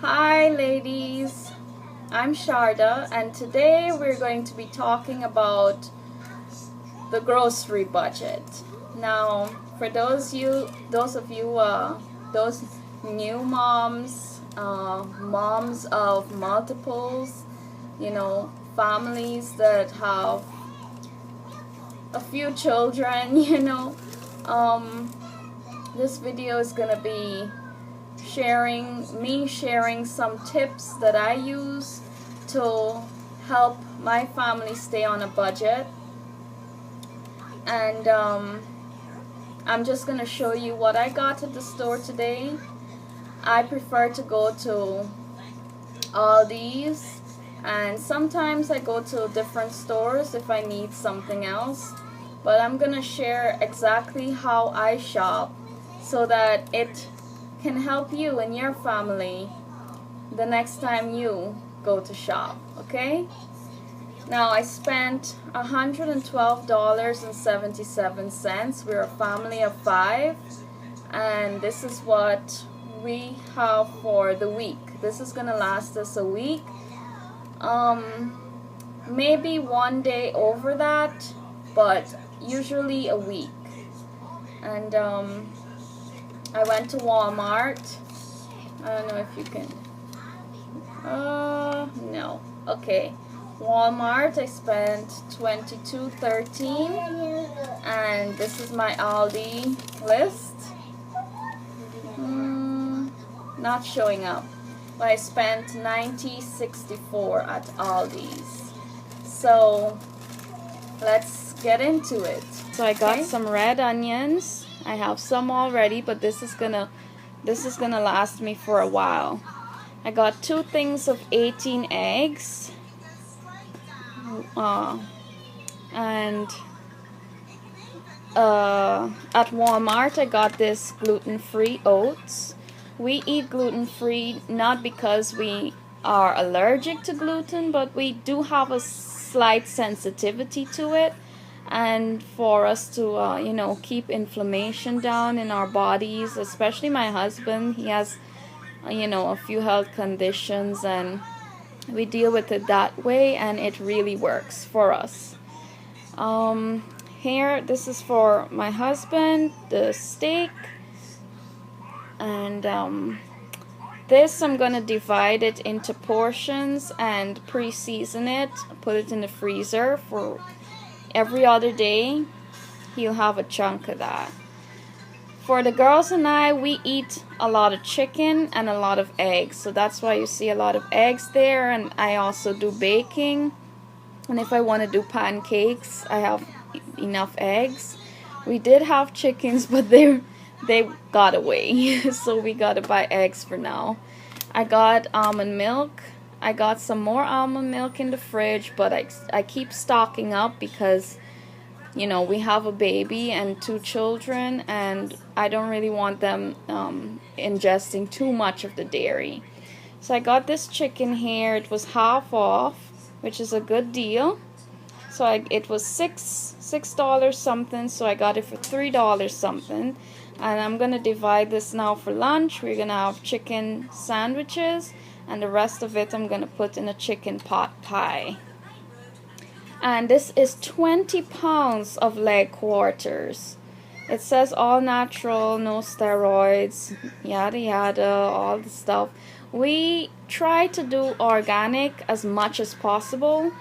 Hi ladies, I'm Sharda and today we're going to be talking about the grocery budget. Now, for those of you those new moms, moms of multiples, families that have a few children, um, this video is gonna be sharing some tips that I use to help my family stay on a budget. And I'm just gonna show you what I got at the store today. I prefer to go to Aldi's, and sometimes I go to different stores if I need something else, but I'm gonna share exactly how I shop so that it can help you and your family the next time you go to shop, okay? Now, I spent $112.77. We're a family of 5, and this is what we have for the week. This is gonna last us a week. Maybe one day over that, but usually a week. And I went to Walmart. I don't know if you can. No. Okay. Walmart, I spent $22.13, and this is my Aldi list. Not showing up, but I spent $90.64 at Aldi's. So let's get into it. So I got some red onions. I have some already, but this is gonna last me for a while. I got 2 things of 18 eggs. And at Walmart I got this gluten-free oats. We eat gluten-free not because we are allergic to gluten, but we do have a slight sensitivity to it, and for us to keep inflammation down in our bodies, especially my husband. He has a few health conditions, and we deal with it that way, and it really works for us. Here, this is for my husband, the steak, and this I'm gonna divide it into portions and pre-season it, put it in the freezer for every other day. He'll have a chunk of that. For the girls and I, we eat a lot of chicken and a lot of eggs, so that's why you see a lot of eggs there. And I also do baking, and if I want to do pancakes, I have enough eggs. We did have chickens, but they got away, so we gotta buy eggs for now. I got almond milk. I got some more almond milk in the fridge, but I keep stocking up because we have a baby and 2 children, and I don't really want them ingesting too much of the dairy. So I got this chicken here. It was half off, which is a good deal. So it was $6 something, so I got it for $3 something. And I'm gonna divide this now for lunch. We're gonna have chicken sandwiches, and the rest of it I'm gonna put in a chicken pot pie. And this is 20 pounds of leg quarters. It says all natural, no steroids, yada yada, all the stuff. We try to do organic as much as possible,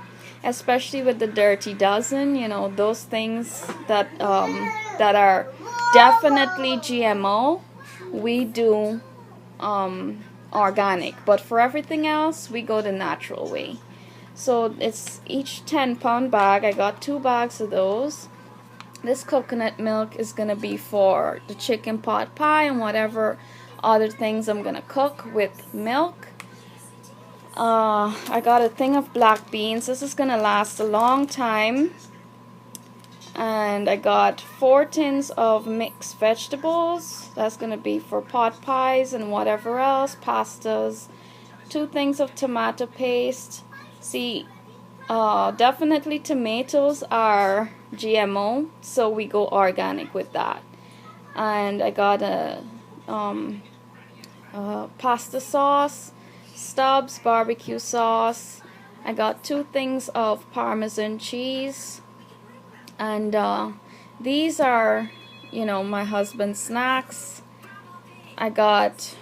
especially with the Dirty Dozen, those things that are definitely GMO. We do organic, but for everything else we go the natural way. So it's each 10-pound bag. I got 2 bags of those. This coconut milk is gonna be for the chicken pot pie and whatever other things I'm gonna cook with milk. I got a thing of black beans. This is gonna last a long time. And I got 4 tins of mixed vegetables. That's gonna be for pot pies and whatever else, pastas. 2 things of tomato paste. See, definitely tomatoes are GMO, so we go organic with that. And I got a pasta sauce. Stubbs barbecue sauce. I got 2 things of Parmesan cheese. And these are, my husband's snacks. I got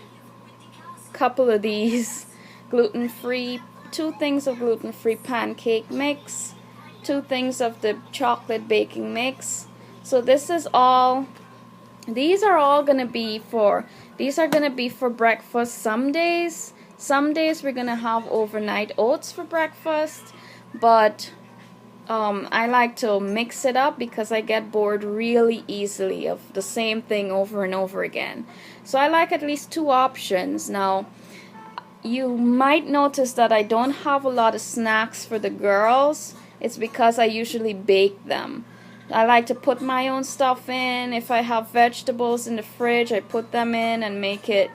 a couple of these gluten-free, 2 things of gluten-free pancake mix, 2 things of the chocolate baking mix. So this is all, these are gonna be for breakfast some days. Some days we're gonna have overnight oats for breakfast, but I like to mix it up because I get bored really easily of the same thing over and over again. So I like at least 2 options. Now, you might notice that I don't have a lot of snacks for the girls. It's because I usually bake them. I like to put my own stuff in. If I have vegetables in the fridge, I put them in and make it,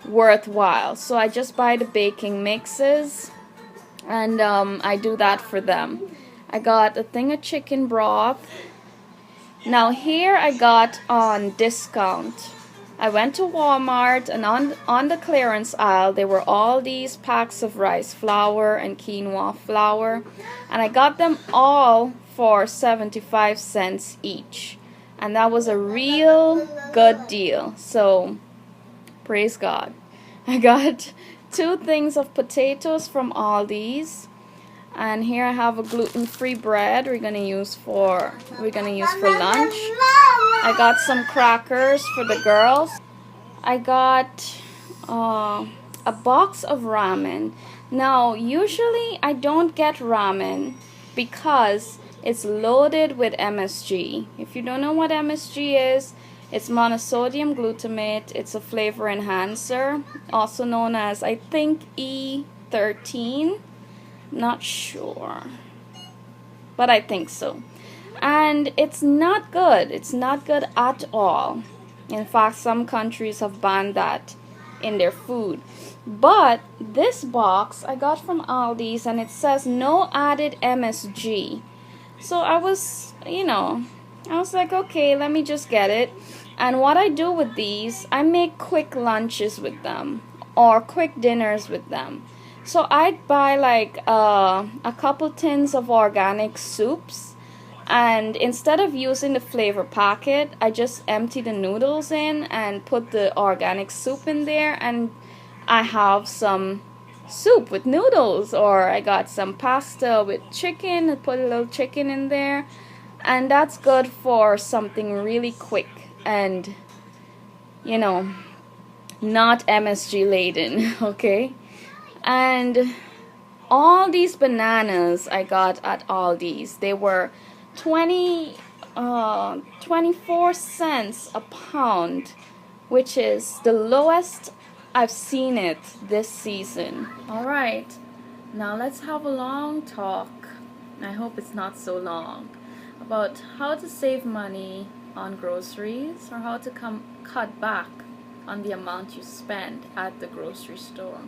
worthwhile. So I just buy the baking mixes, and I do that for them. I got a thing of chicken broth. Now here I got on discount. I went to Walmart, and on the clearance aisle there were all these packs of rice flour and quinoa flour, and I got them all for 75 cents each, and that was a real good deal. So praise God. I got 2 things of potatoes from Aldi's, and here I have a gluten-free bread we're gonna use for lunch. I got some crackers for the girls. I got a box of ramen. Now usually I don't get ramen because it's loaded with MSG. If you don't know what MSG is, it's monosodium glutamate. It's a flavor enhancer, also known as, I think, E13. Not sure, but I think so. And it's not good. It's not good at all. In fact, some countries have banned that in their food. But this box I got from Aldi's, and it says no added MSG. So I was like, okay, let me just get it. And what I do with these, I make quick lunches with them or quick dinners with them. So I'd buy like a couple tins of organic soups, and instead of using the flavor packet, I just empty the noodles in and put the organic soup in there, and I have some soup with noodles. Or I got some pasta with chicken and put a little chicken in there, and that's good for something really quick and not MSG laden. Okay. And all these bananas I got at Aldi's, they were 24 cents a pound, which is the lowest I've seen it this season. Alright, now let's have a long talk, I hope it's not so long, about how to save money on groceries, or how to cut back on the amount you spend at the grocery store.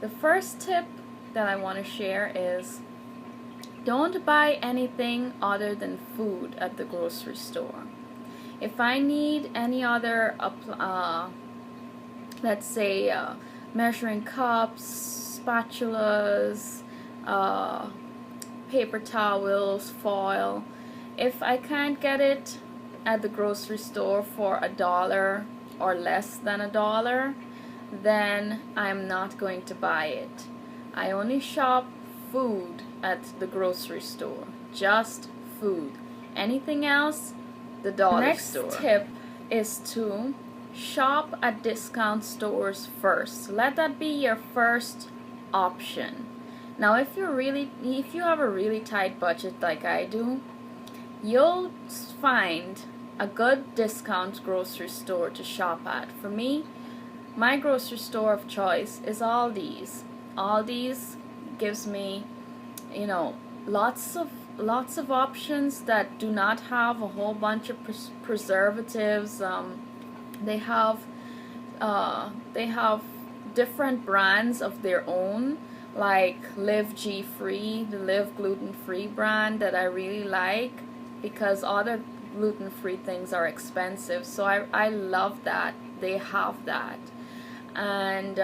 The first tip that I want to share is, don't buy anything other than food at the grocery store. If I need any other, let's say measuring cups, spatulas, paper towels, foil, if I can't get it at the grocery store for $1 or less than $1, then I'm not going to buy it. I only shop food at the grocery store. Just food. Anything else, the dollar store. Next tip is to shop at discount stores first. Let that be your first option. Now if you have a really tight budget like I do, you'll find a good discount grocery store to shop at. For me, my grocery store of choice is Aldi's. Aldi's gives me, lots of options that do not have a whole bunch of preservatives. They have different brands of their own, like Live G Free, the Live Gluten Free brand that I really like, because other gluten free things are expensive. So I love that they have that. And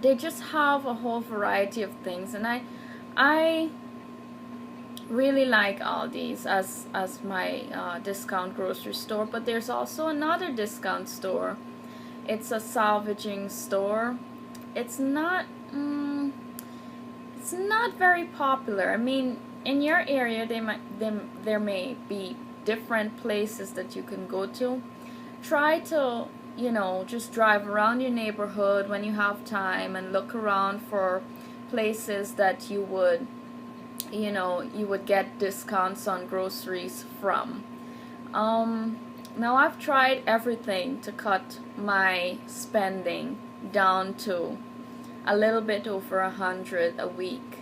they just have a whole variety of things, and I really like Aldi's as my discount grocery store. But there's also another discount store. It's a salvaging store. It's not it's not very popular. I mean, in your area there may be different places that you can go to. Try to, you know, just drive around your neighborhood when you have time and look around for places that you would, you know, you would get discounts on groceries from. Now I've tried everything to cut my spending down to a little bit over 100 a week,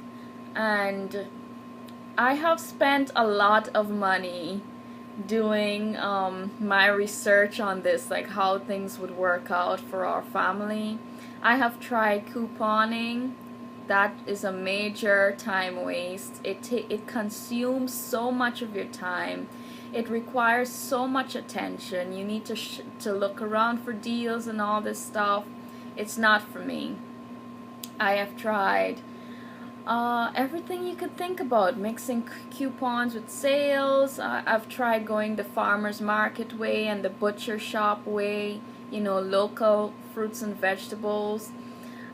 and I have spent a lot of money doing my research on this, like how things would work out for our family. I have tried couponing. That is a major time waste. It consumes so much of your time. It requires so much attention. You need to look around for deals and all this stuff. It's not for me. I have tried everything you could think about, mixing coupons with sales. I've tried going the farmer's market way and the butcher shop way, you know, local fruits and vegetables.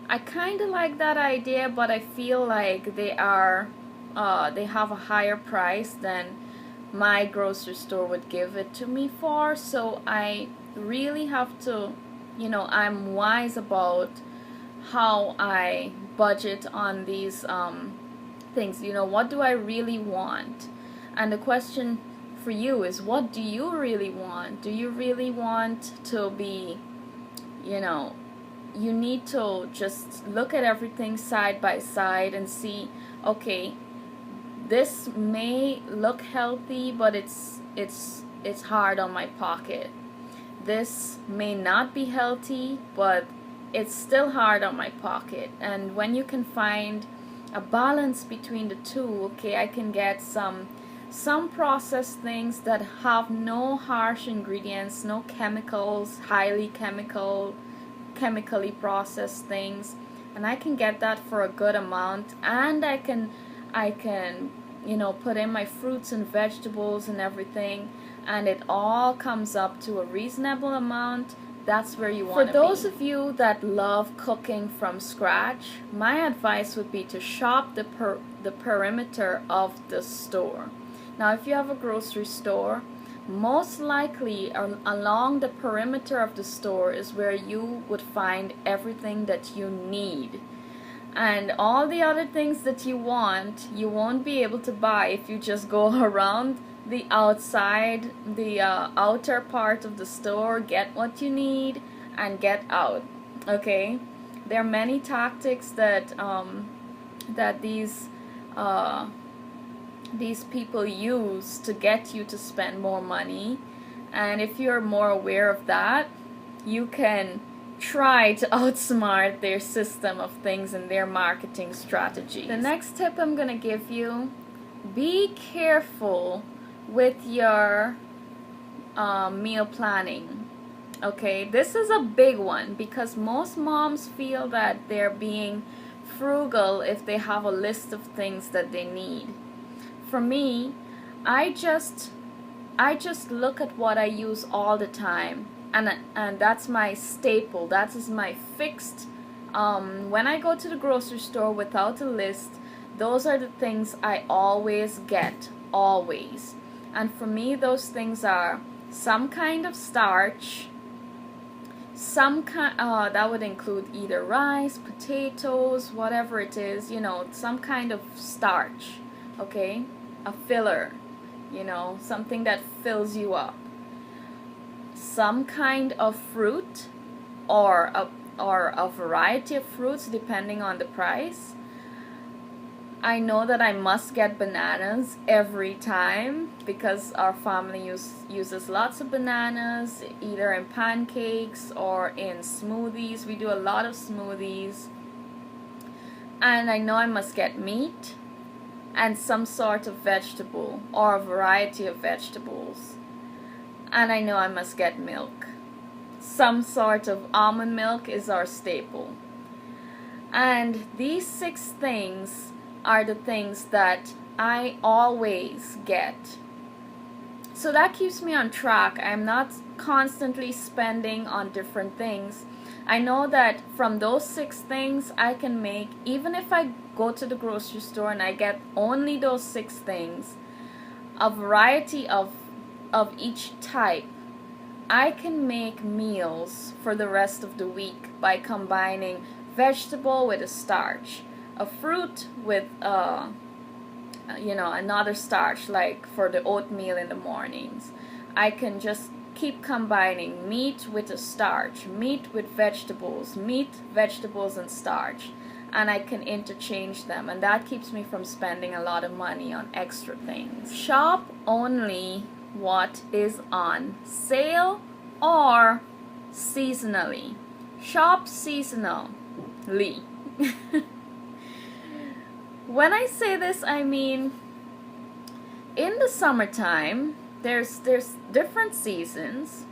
I kind of like that idea, but I feel like they have a higher price than my grocery store would give it to me for. So I really have to, you know, I'm wise about how I budget on these things. You know, what do I really want? And the question for you is, what do you really want? Do you really want to be, you know, you need to just look at everything side by side and see, okay, this may look healthy, but it's hard on my pocket. This may not be healthy, but it's still hard on my pocket. And when you can find a balance between the two, okay, I can get some processed things that have no harsh ingredients, no chemicals, highly chemically processed things, and I can get that for a good amount, and I can you know, put in my fruits and vegetables and everything, and it all comes up to a reasonable amount. That's where you want to be. For those of you that love cooking from scratch, my advice would be to shop the perimeter of the store. Now, if you have a grocery store, most likely along the perimeter of the store is where you would find everything that you need. And all the other things that you want, you won't be able to buy if you just go around the outside, the outer part of the store, get what you need, and get out. Okay? There are many tactics that these people use to get you to spend more money, and if you're more aware of that, you can try to outsmart their system of things and their marketing strategies. The next tip I'm gonna give you: be careful with your meal planning. Okay, this is a big one because most moms feel that they're being frugal if they have a list of things that they need. For me, I just look at what I use all the time, and that's my staple. That is my fixed. When I go to the grocery store without a list, those are the things I always get, always. And for me, those things are some kind of starch, that would include either rice, potatoes, whatever it is, you know, some kind of starch, okay, a filler, you know, something that fills you up, some kind of fruit, or a variety of fruits depending on the price. I know that I must get bananas every time because our family uses lots of bananas, either in pancakes or in smoothies. We do a lot of smoothies. And I know I must get meat and some sort of vegetable or a variety of vegetables. And I know I must get milk. Some sort of almond milk is our staple. And these 6 things are the things that I always get. So that keeps me on track. I'm not constantly spending on different things. I know that from those 6 things I can make, even if I go to the grocery store and I get only those 6 things, a variety of each type, I can make meals for the rest of the week by combining vegetable with a starch, a fruit with another starch, like for the oatmeal in the mornings. I can just keep combining meat with a starch, meat with vegetables, meat, vegetables, and starch, and I can interchange them, and that keeps me from spending a lot of money on extra things. Shop only what is on sale or seasonally. Shop seasonally. When I say this, I mean in the summertime, there's different seasons.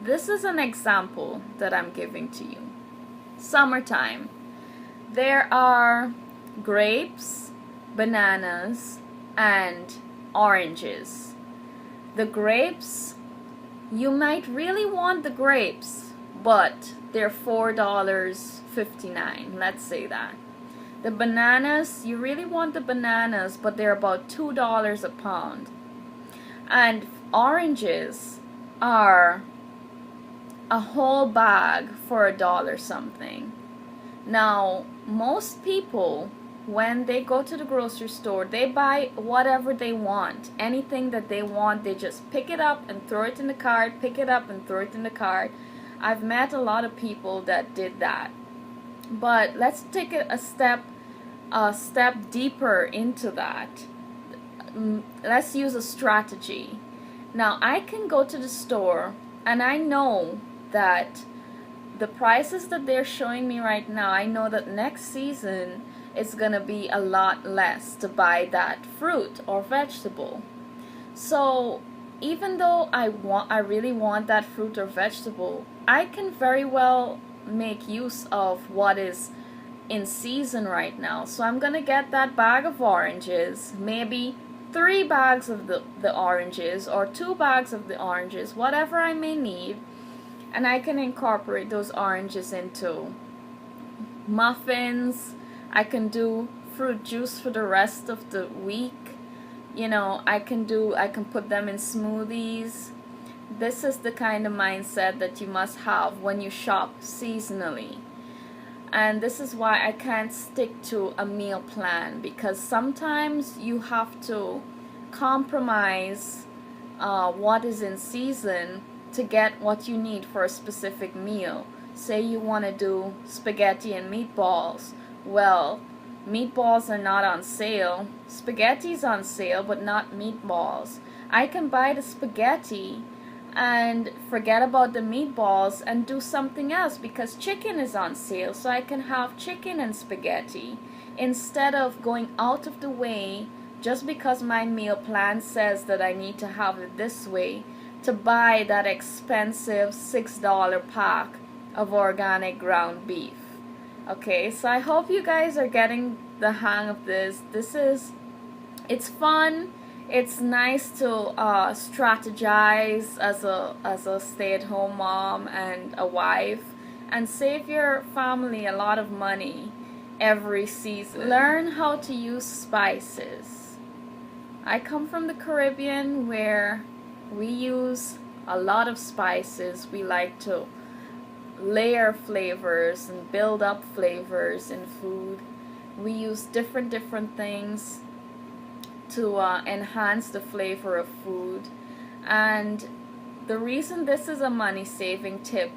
This is an example that I'm giving to you. Summertime. There are grapes, bananas, and oranges. The grapes, you might really want the grapes, but they're $4.59, let's say that. The bananas, you really want the bananas, but they're about $2 a pound. And oranges are a whole bag for $1 something. Now, most people, when they go to the grocery store, they buy whatever they want. Anything that they want, they just pick it up and throw it in the cart, pick it up and throw it in the cart. I've met a lot of people that did that. But let's take it a step deeper into that. Let's use a strategy. Now, I can go to the store and I know that the prices that they're showing me right now, I know that next season it's gonna be a lot less to buy that fruit or vegetable. So even though I really want that fruit or vegetable, I can very well make use of what is in season right now. So I'm gonna get that bag of oranges, maybe 3 bags of the oranges or 2 bags of the oranges, whatever I may need, and I can incorporate those oranges into muffins. I can do fruit juice for the rest of the week. I can put them in smoothies. This is the kind of mindset that you must have when you shop seasonally. And this is why I can't stick to a meal plan, because sometimes you have to compromise what is in season to get what you need for a specific meal. Say you want to do spaghetti and meatballs. Well, meatballs are not on sale. Spaghetti's on sale, but not meatballs. I can buy the spaghetti and forget about the meatballs and do something else because chicken is on sale, so I can have chicken and spaghetti instead of going out of the way just because my meal plan says that I need to have it this way to buy that expensive $6 pack of organic ground beef. Okay, so I hope you guys are getting the hang of this. It's fun. It's nice to strategize as a stay-at-home mom and a wife and save your family a lot of money every season. Learn how to use spices. I come from the Caribbean where we use a lot of spices. We like to layer flavors and build up flavors in food. We use different things to enhance the flavor of food. And the reason this is a money saving tip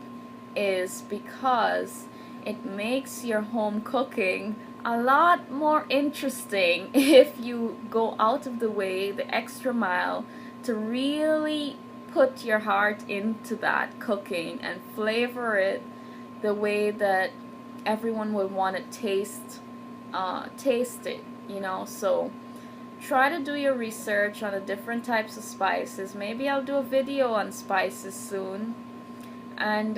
is because it makes your home cooking a lot more interesting if you go out of the way, the extra mile, to really put your heart into that cooking and flavor it the way that everyone would want to taste it, so try to do your research on the different types of spices. Maybe I'll do a video on spices soon. And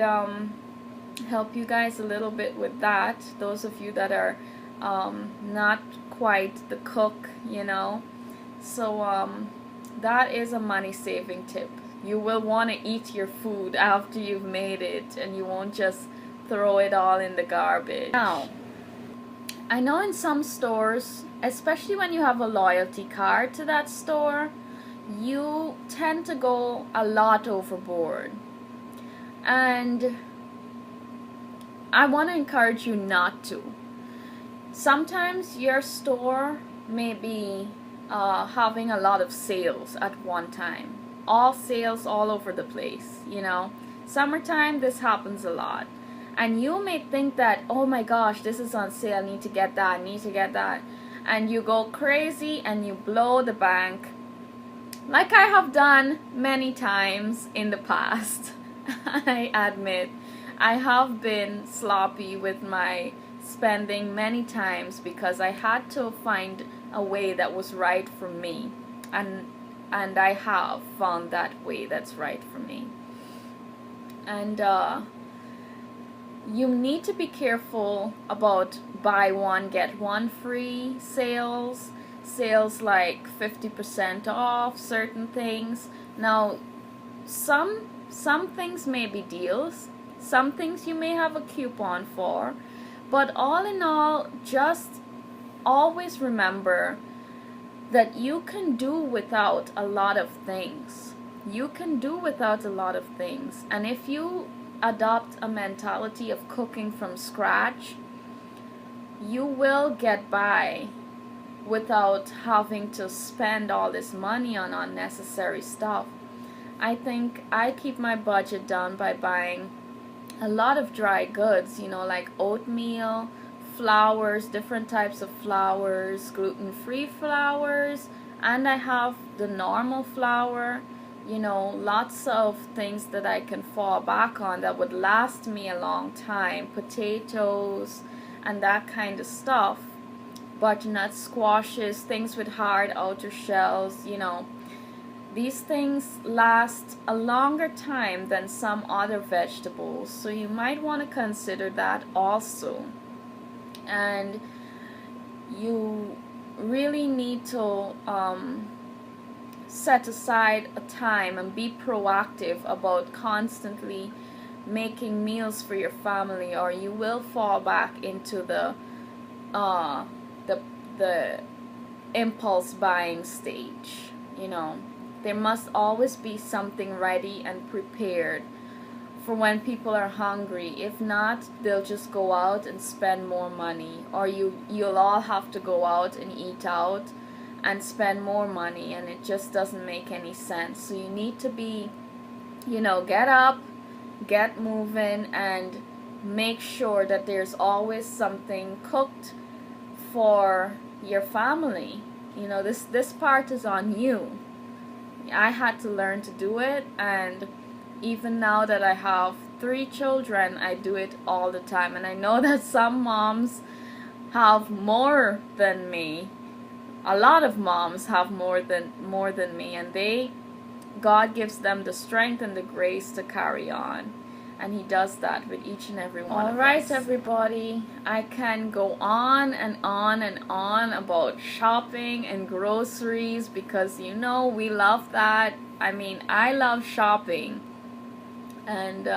help you guys a little bit with that, those of you that are not quite the cook, you know. So that is a money saving tip. You will want to eat your food after you've made it, and you won't just throw it all in the garbage. Now, I know in some stores, especially when you have a loyalty card to that store, you tend to go a lot overboard. And I want to encourage you not to. Sometimes your store may be having a lot of sales at one time. All sales all over the place, you know. Summertime, this happens a lot. And you may think that, oh my gosh, this is on sale, I need to get that, I need to get that. And you go crazy and you blow the bank, like I have done many times in the past. I admit, I have been sloppy with my spending many times because I had to find a way that was right for me. And I have found that way that's right for me. And you need to be careful about buy one get one free sales like 50% off certain things. Now some things may be deals, some things you may have a coupon for, but all in all, just always remember that you can do without a lot of things. You can do without a lot of things. And if you adopt a mentality of cooking from scratch, you will get by without having to spend all this money on unnecessary stuff. I think I keep my budget down by buying a lot of dry goods, you know, like oatmeal, flours, different types of flours, gluten-free flours, and I have the normal flour, you know, lots of things that I can fall back on that would last me a long time, potatoes and that kind of stuff, butternut squashes, things with hard outer shells, you know. These things last a longer time than some other vegetables, so you might want to consider that also. And you really need to set aside a time and be proactive about constantly making meals for your family, or you will fall back into the impulse buying stage. You know, there must always be something ready and prepared for when people are hungry. If not, they'll just go out and spend more money, or you'll all have to go out and eat out and spend more money, and it just doesn't make any sense. So you need to be, you know, get up, get moving, and make sure that there's always something cooked for your family. You know, this part is on you. I had to learn to do it, and even now that I have 3 children, I do it all the time. And I know that some moms have more than me. A lot of moms have more than me, and God gives them the strength and the grace to carry on. And He does that with each and every one of us. Alright, everybody, I can go on and on and on about shopping and groceries because, you know, we love that. I mean, I love shopping. And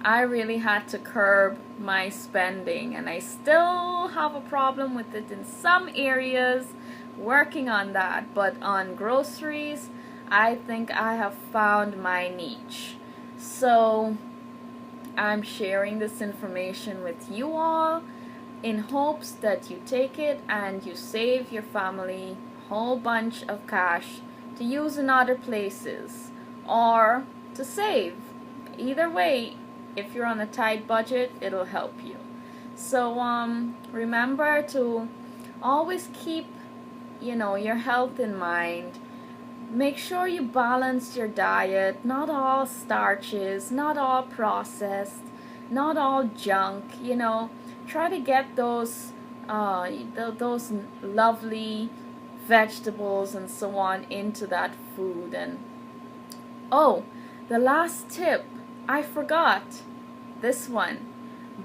I really had to curb my spending, and I still have a problem with it in some areas, working on that. But on groceries, I think I have found my niche. So I'm sharing this information with you all in hopes that you take it and you save your family a whole bunch of cash to use in other places or to save. Either way, if you're on a tight budget, it'll help you. So remember to always keep, you know, your health in mind. Make sure you balance your diet, not all starches, not all processed, not all junk, you know. Try to get those lovely vegetables and so on into that food. And oh, the last tip, I forgot this one.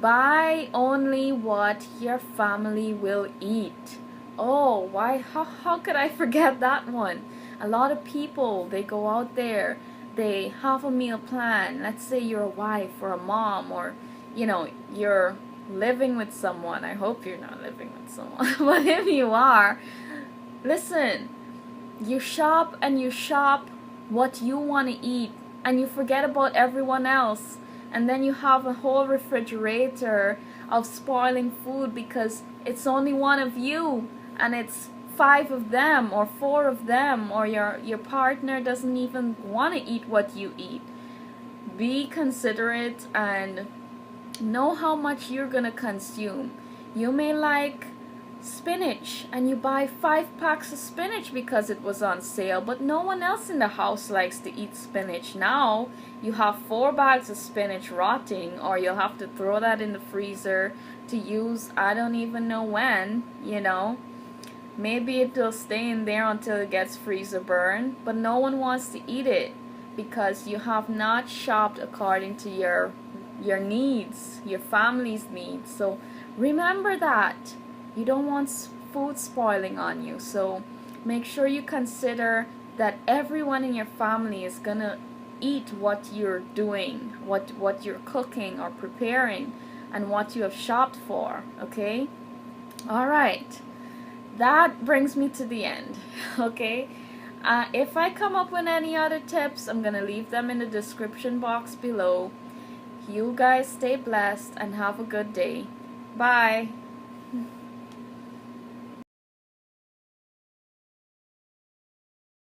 Buy only what your family will eat. Oh, why? How could I forget that one? A lot of people, they go out there, they have a meal plan. Let's say you're a wife or a mom, or you're living with someone. I hope you're not living with someone, but if you are, listen, you shop and you shop what you want to eat, and you forget about everyone else, and then you have a whole refrigerator of spoiling food because it's only one of you and it's 5 of them or 4 of them, or your partner doesn't even want to eat what you eat. Be considerate and know how much you're gonna consume. You may like spinach and you buy 5 packs of spinach because it was on sale, but no one else in the house likes to eat spinach. Now you have 4 bags of spinach rotting, or you'll have to throw that in the freezer to use I don't even know when. Maybe it will stay in there until it gets freezer burn, but no one wants to eat it because you have not shopped according to your needs, your family's needs. So remember that. You don't want food spoiling on you. So make sure you consider that everyone in your family is gonna eat what you're doing, what you're cooking or preparing, and what you have shopped for. Okay? Alright. That brings me to the end. Okay? If I come up with any other tips, I'm gonna leave them in the description box below. You guys stay blessed and have a good day. Bye.